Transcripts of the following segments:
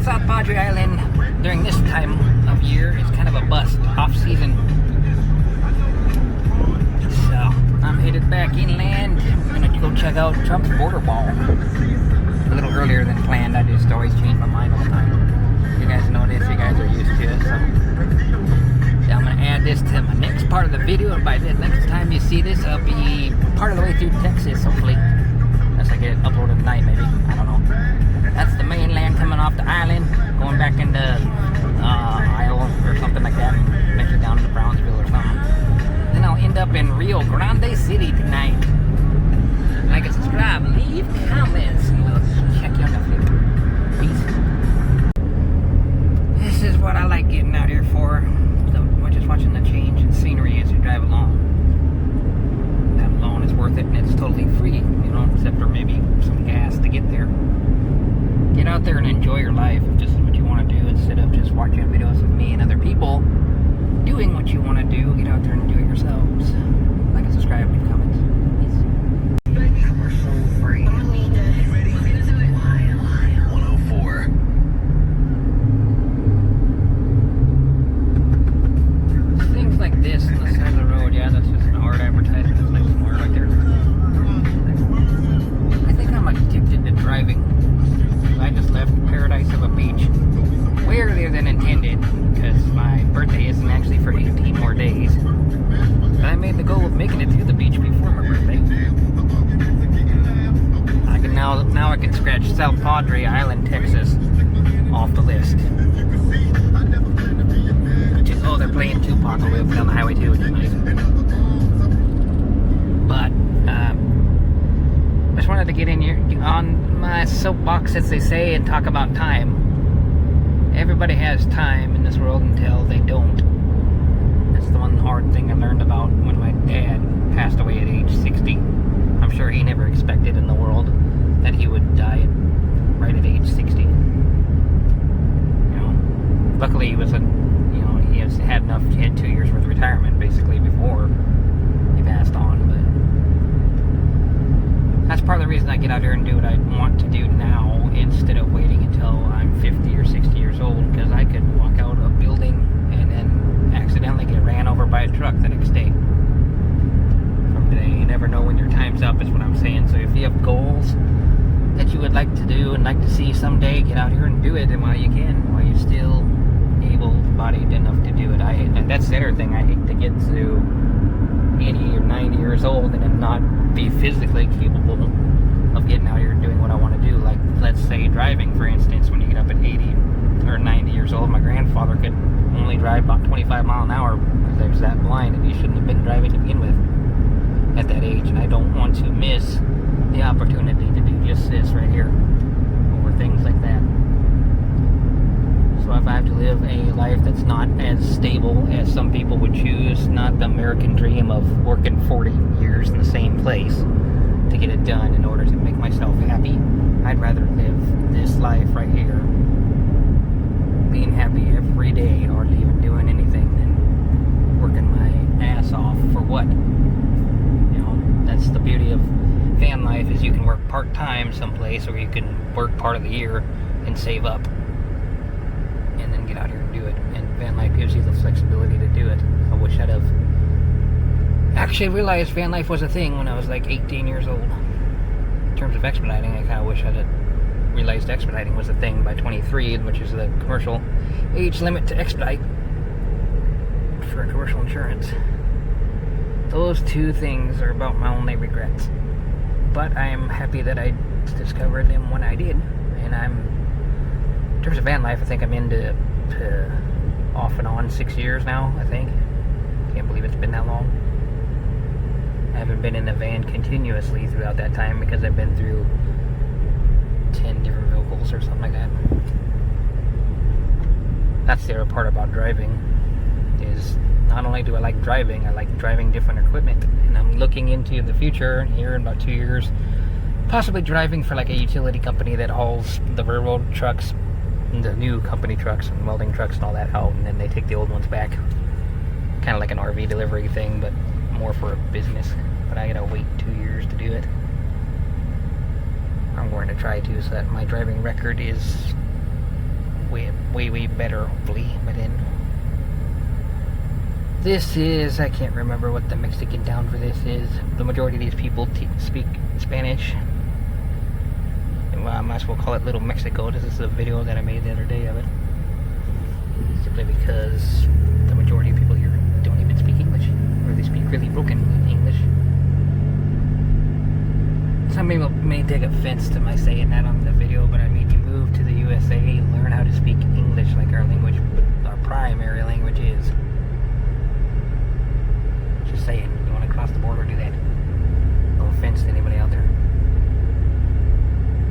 South Padre Island during this time of year is kind of a bust, off season. So I'm headed back inland. I'm gonna go check out Trump's border wall. A little earlier than planned. I just always change my mind all the time. You guys know this, you guys are used to it. So I'm gonna add this to my next part of the video, and by the next time you see this, I'll be part of the way through Texas, hopefully. Unless I get it uploaded tonight, maybe. I don't know. That's the mainland coming off the island, going back into Iowa or something like that, eventually down into Brownsville or something. Then I'll end up in Rio Grande City tonight. Like and subscribe, leave comments, and we'll check you out next week. Peace. This is what I like getting out here for. So we're just watching the change in scenery as you drive along. That alone is worth it, and it's totally free, you know, except for maybe some gas to get there. Get out there and enjoy your life if this is what you want to do, instead of just watching videos of me and other people doing what you want to do. Get out there and do it yourselves. Like and subscribe, leave comments. Peace. Commercial free. You ready? 104. Things like this on the side of the road, yeah, that's just an hard advertisement. That's nice and hard right there. I think I'm addicted to driving. I just left paradise of a beach way earlier than intended, because my birthday isn't actually for 18 more days. But I made the goal of making it to the beach before my birthday. I can now I can scratch South Padre Island, Texas off the list. Oh, they're playing Tupac all the way up down the highway too, which is nice. But I just wanted to get in here on my soapbox, as they say, and talk about time. Everybody has time in this world until they don't. That's the one hard thing I learned about when my dad passed away at age 60. I'm sure he never expected in the world that he would die right at age 60. You know, luckily he was he had enough. He had 2 years worth of retirement basically before he passed on. But that's part of the reason I get out here and do what I want to do now, instead of waiting until I'm 50 or 60 years old, because I could walk out a building and then accidentally get ran over by a truck the next day. From today, you never know when your time's up, is what I'm saying. So if you have goals that you would like to do and like to see someday, get out here and do it, and while you can, while you're still able-bodied enough to do it. And that's the other thing, I hate to get to 80 or 90 years old and then not be physically capable of getting out here and doing what I want to do. Like, let's say driving, for instance. When you get up at 80 or 90 years old, my grandfather could only drive about 25 miles an hour because he was that blind, and he shouldn't have been driving to begin with at that age. And I don't want to miss the opportunity to do just this right here over things like that. So if I have to live a life that's not as stable as some people would choose, not the American dream of working 40 years in the same place to get it done in order to make myself happy, I'd rather live this life right here, being happy every day, or even doing anything, than working my ass off for what? You know, that's the beauty of van life, is you can work part-time someplace, or you can work part of the year and save up and then get out here and do it. And van life gives you the flexibility to do it. I wish I'd have actually realized van life was a thing when I was like 18 years old. In terms of expediting, I kind of wish I'd have realized expediting was a thing by 23, which is the commercial age limit to expedite for commercial insurance. Those two things are about my only regrets. But I am happy that I discovered them when I did. And in terms of van life, I think I'm into off and on 6 years now, I think. Can't believe it's been that long. I haven't been in a van continuously throughout that time, because I've been through 10 different vehicles or something like that. That's the other part about driving, is not only do I like driving, I like driving different equipment. And I'm looking into the future here in about 2 years, possibly driving for like a utility company that hauls the railroad trucks, the new company trucks and welding trucks and all that out, and then they take the old ones back. Kind of like an RV delivery thing, but more for a business. But I gotta wait 2 years to do it. I'm going to try to, so that my driving record is way better, hopefully. But then this is, I can't remember what the Mexican town for this is. The majority of these people speak Spanish. Well, I might as well call it Little Mexico. This is a video that I made the other day of it. Simply because the majority of people here don't even speak English, or they speak really broken English. Some people may take offense to my saying that on the video, but I mean, you move to the USA, learn how to speak English like our language, our primary language is. Just saying, you want to cross the border, do that. No offense to anybody out there.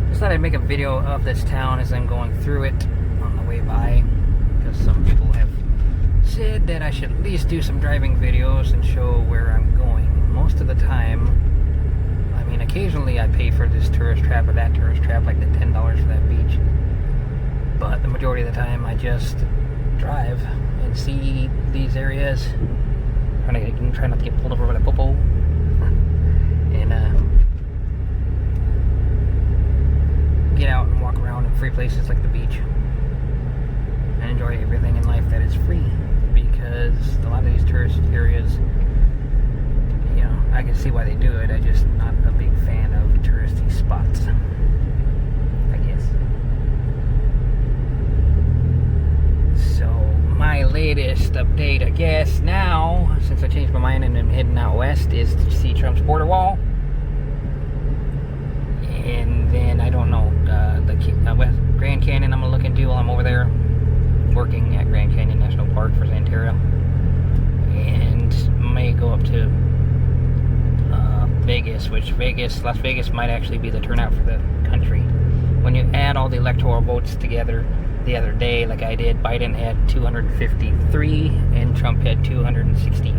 Just thought I'd make a video of this town as I'm going through it on the way by, because some people have said that I should at least do some driving videos and show where I'm going. Most of the time, I mean, occasionally I pay for this tourist trap or that tourist trap, like the $10 for that beach. But the majority of the time, I just drive and see these areas. Try not to get pulled over by the popo. And get out and walk around in free places like the beach. And enjoy everything in life that is free. Because a lot of these tourist areas, you know, I can see why they do it. I'm just not a big fan of touristy spots, I guess. So, my latest update, I guess, now, since I changed my mind and I'm heading out west, is to see Trump's border wall. And then, I don't know, the Grand Canyon I'm going to look into while I'm over there, working at Grand Canyon National Park for Santerra. And may go up to Vegas, which Las Vegas might actually be the turnout for the country. When you add all the electoral votes together, the other day, like I did, Biden had 253 and Trump had 268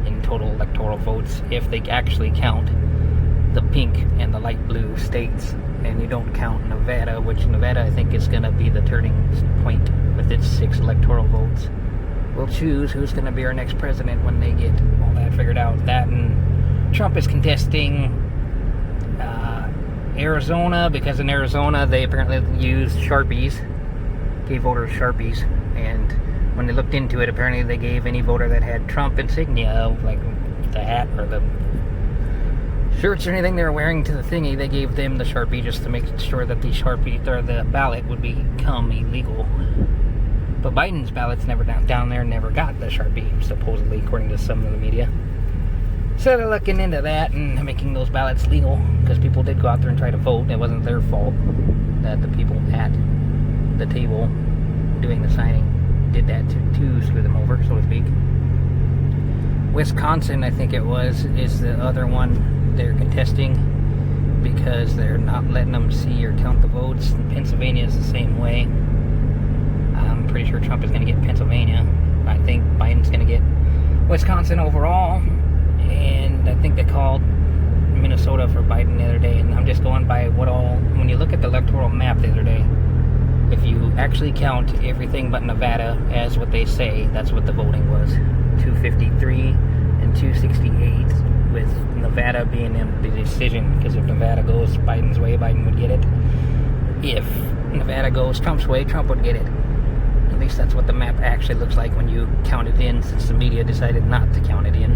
in total electoral votes, if they actually count the pink and the light blue states, and you don't count Nevada, which Nevada I think is going to be the turning point with its 6 electoral votes. We'll choose who's going to be our next president when they get all that figured out. That, and Trump is contesting Arizona, because in Arizona they apparently used Sharpies, gave voters Sharpies, and when they looked into it, apparently they gave any voter that had Trump insignia, like the hat or the shirts or anything they were wearing to the thingy, they gave them the Sharpie just to make sure that the Sharpie or the ballot would become illegal. But Biden's ballots never down there never got the Sharpie, supposedly, according to some of the media. So they're looking into that and making those ballots legal, because people did go out there and try to vote. It wasn't their fault that the people at the table doing the signing did that to screw them over, so to speak. Wisconsin, I think it was, is the other one they're contesting, because they're not letting them see or count the votes. And Pennsylvania is the same way. I'm pretty sure Trump is going to get Pennsylvania. I think Biden's going to get Wisconsin overall. And I think they called Minnesota for Biden the other day. And I'm just going by when you look at the electoral map the other day, if you actually count everything but Nevada as what they say, that's what the voting was. 253 and 268, with Nevada being in the decision, because if Nevada goes Biden's way, Biden would get it. If Nevada goes Trump's way, Trump would get it. At least that's what the map actually looks like when you count it in, since the media decided not to count it in.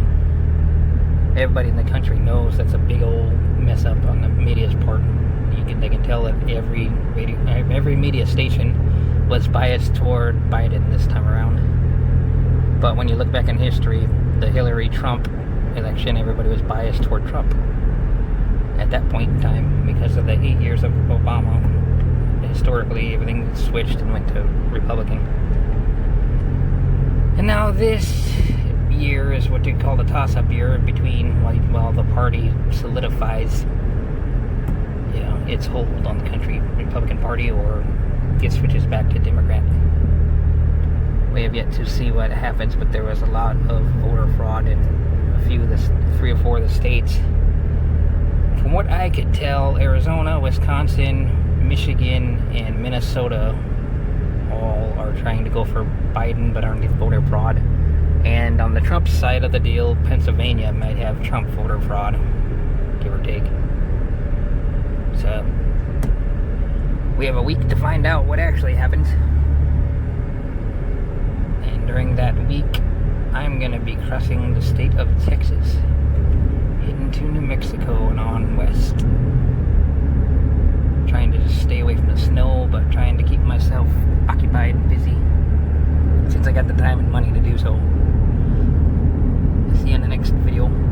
Everybody in the country knows that's a big old mess up on the media's part. They can tell that every media station was biased toward Biden this time around. But when you look back in history, the Hillary-Trump election, everybody was biased toward Trump at that point in time, because of the 8 years of Obama. Historically, everything switched and went to Republican. And now this year is what you call the toss-up year, between while the party solidifies its hold on the country, Republican Party, or it switches back to Democrat. We have yet to see what happens, but there was a lot of voter fraud in three or four of the states. From what I could tell, Arizona, Wisconsin, Michigan, and Minnesota all are trying to go for Biden, but underneath voter fraud. And on the Trump side of the deal, Pennsylvania might have Trump voter fraud, give or take. So, We have a week to find out what actually happens. And during that week, I'm going to be crossing the state of Texas, heading to New Mexico and on west. Trying to just stay away from the snow, but trying to keep myself occupied and busy, since I got the time and money to do so. See you in the next video.